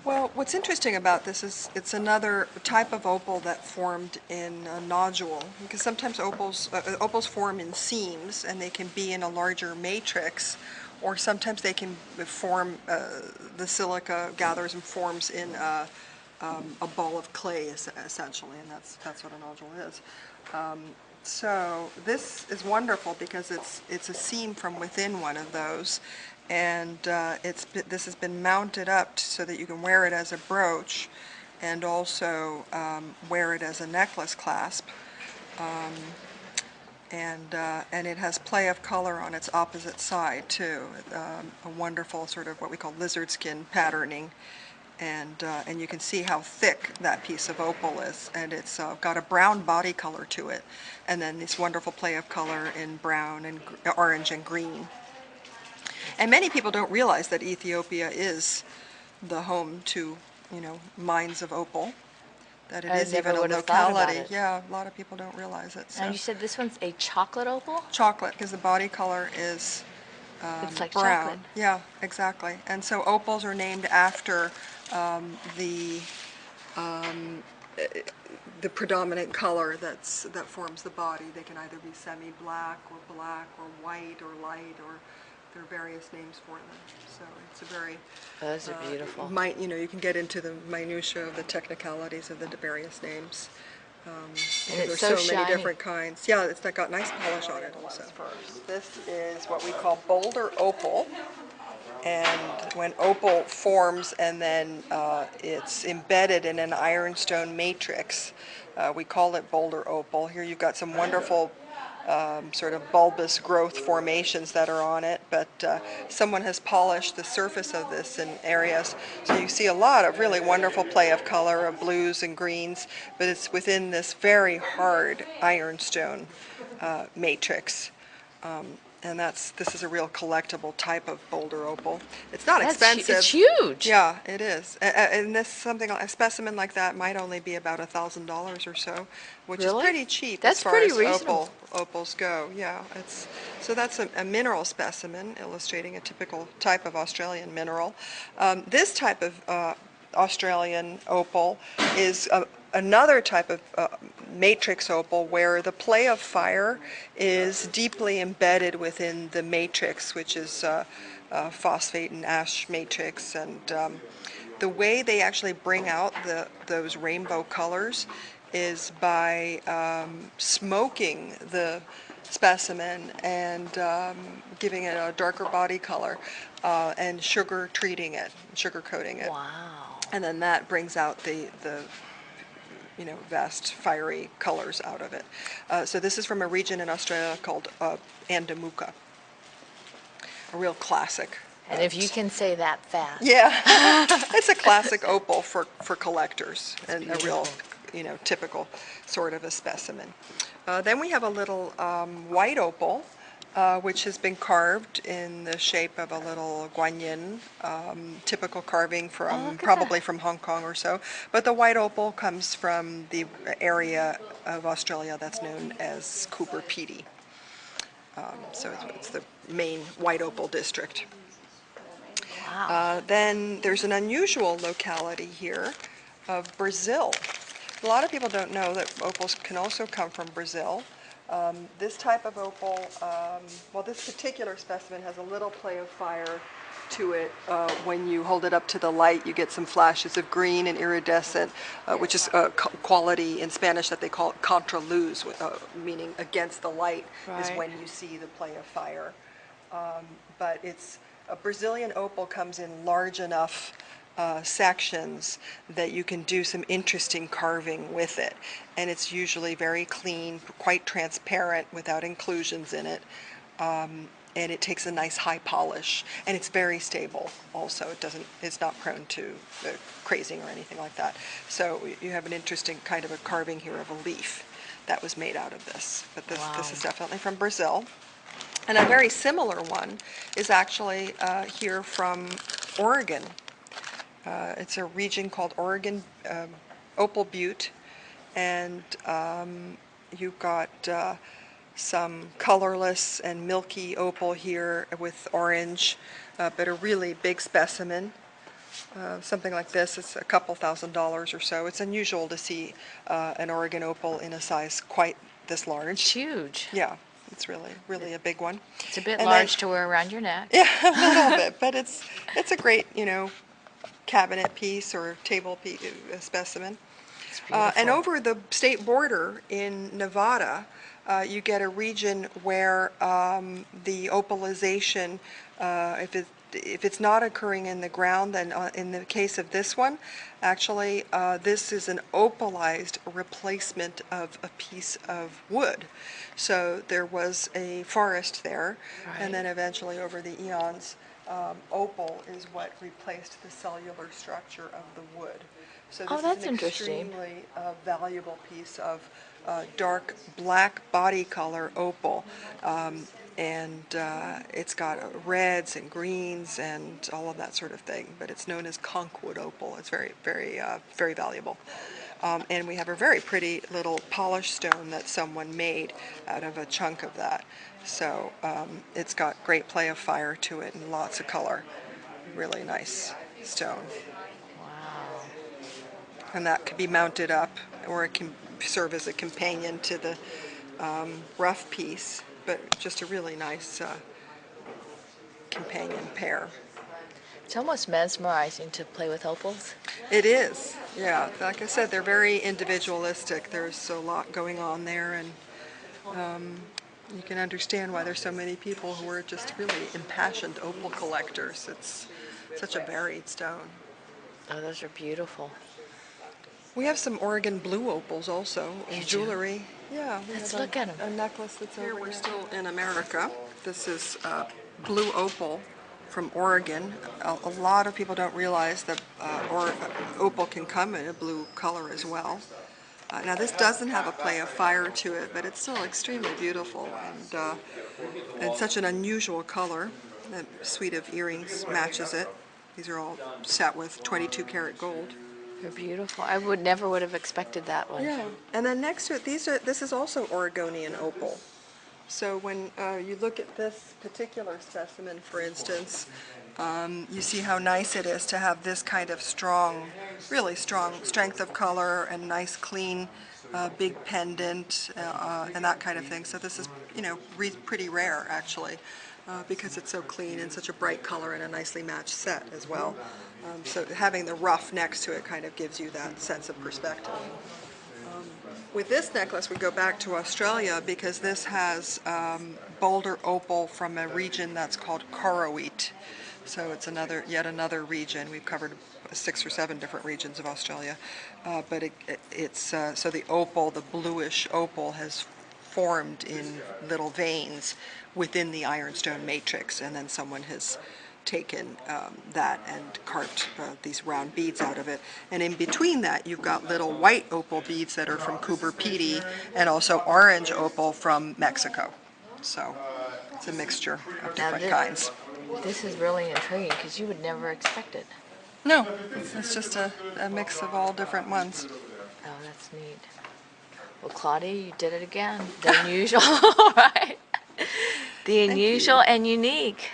Well, what's interesting about this is it's another type of opal that formed in a nodule, because sometimes opals form in seams, and they can be in a larger matrix, or sometimes they can form, the silica gathers and forms in a ball of clay, essentially, and that's what a nodule is. So this is wonderful because it's a seam from within one of those, and this has been mounted up so that you can wear it as a brooch, and also wear it as a necklace clasp. And it has play of color on its opposite side too. A wonderful sort of what we call lizard skin patterning. And you can see how thick that piece of opal is, and it's got a brown body color to it, and then this wonderful play of color in brown and orange and green. And many people don't realize that Ethiopia is the home to, mines of opal, that it is even a locality. Yeah, a lot of people don't realize it. So. Now you said this one's a chocolate opal? Chocolate, because the body color is it's like brown. chocolate. Yeah, exactly. And so opals are named after the predominant color that forms the body. They can either be semi-black or white or light, or there are various names for them. So it's a very Those are beautiful. You can get into the minutiae of the technicalities of the various names. And there's it's so many shiny. different kinds. Yeah, it's got nice polish on it also. This is what we call boulder opal. And when opal forms and then it's embedded in an ironstone matrix, we call it boulder opal. Here you've got some wonderful sort of bulbous growth formations that are on it, but someone has polished the surface of this in areas, so you see a lot of really wonderful play of color, of blues and greens, but it's within this very hard ironstone matrix. And this is a real collectible type of boulder opal. It's not expensive. It's huge. Yeah, it is. And a specimen like that might only be about $1,000 or so, which is pretty cheap That's as far pretty as reasonable. opals go. Yeah, so that's a mineral specimen illustrating a typical type of Australian mineral. This type of Australian opal is another type of matrix opal where the play of fire is deeply embedded within the matrix, which is phosphate and ash matrix, and the way they actually bring out those rainbow colors is by smoking the specimen and giving it a darker body color and sugar coating it. Wow. And then that brings out the vast fiery colors out of it. So this is from a region in Australia called Andamuka, a real classic. And if you can say that fast. Yeah, it's a classic opal for collectors, and beautiful. A real, typical sort of a specimen. Then we have a little white opal, which has been carved in the shape of a little guanyin, typical carving from probably from Hong Kong or so. But the white opal comes from the area of Australia that's known as Cooper Pedy. So it's the main white opal district. Wow. Then there's an unusual locality here of Brazil. A lot of people don't know that opals can also come from Brazil. This type of opal, this particular specimen has a little play of fire to it. When you hold it up to the light, you get some flashes of green and iridescent, which is a quality in Spanish that they call contra luz, meaning against the light, is when you see the play of fire. But a Brazilian opal comes in large enough sections that you can do some interesting carving with it, and it's usually very clean, quite transparent, without inclusions in it, and it takes a nice high polish, and it's very stable also. It's not prone to crazing or anything like that. So you have an interesting kind of a carving here of a leaf that was made out of this, but this is definitely from Brazil. And a very similar one is actually here from Oregon. It's a region called Oregon Opal Butte, and you've got some colorless and milky opal here with orange, but a really big specimen something like this, it's a couple $1,000s or so. It's unusual to see an Oregon opal in a size quite this It's large. huge. Yeah, it's really a big one. It's a bit And large then, to wear around your neck. yeah, a little bit, but it's a great, cabinet piece or table piece, specimen. It's And beautiful. over the state border in Nevada, you get a region where the opalization, if it's not occurring in the ground, then in the case of this one, actually, this is an opalized replacement of a piece of wood. So there was a forest there, and then Right. eventually over the eons, opal is what replaced the cellular structure of the wood. So Oh, this is that's an interesting. extremely valuable piece of dark black body color opal. And it's got reds and greens and all of that sort of thing, but it's known as conchwood opal. It's very valuable. And we have a very pretty little polished stone that someone made out of a chunk of that. So it's got great play of fire to it and lots of color. Really nice stone. Wow. And that could be mounted up, or it can serve as a companion to the rough piece, but just a really nice companion pair. It's almost mesmerizing to play with opals. It is, yeah. Like I said, they're very individualistic. There's a lot going on there, and you can understand why there's so many people who are just really impassioned opal collectors. It's such a varied stone. Oh, those are beautiful. We have some Oregon blue opals also in You do? jewelry. Yeah, we Let's have look at 'em. a necklace that's here. We're still in America. This is blue opal from Oregon. A lot of people don't realize that opal can come in a blue color as well. Now this doesn't have a play of fire to it, but it's still extremely beautiful and such an unusual color. The suite of earrings matches it. These are all set with 22 karat gold. They're beautiful. I would have expected that one. Yeah, and then next to it, this is also Oregonian opal. So when you look at this particular specimen, for instance, you see how nice it is to have this kind of strong, really strong strength of color and nice clean big pendant and that kind of thing. So this is, pretty rare actually because it's so clean and such a bright color and a nicely matched set as well. So having the rough next to it kind of gives you that sense of perspective. With this necklace, we go back to Australia because this has boulder opal from a region that's called Corowit. So it's yet another region. We've covered 6 or 7 different regions of Australia, but so the opal, the bluish opal, has formed in little veins within the ironstone matrix, and then someone has taken that and carved these round beads out of it. And in between that, you've got little white opal beads that are from Coober Pedy, and also orange opal from Mexico. So it's a mixture of Now different kinds. this is really intriguing because you would never expect it. No, it's just a mix of all different ones. Oh, that's neat. Well, Claudia, you did it again. The unusual, right? The Thank you. unusual and unique.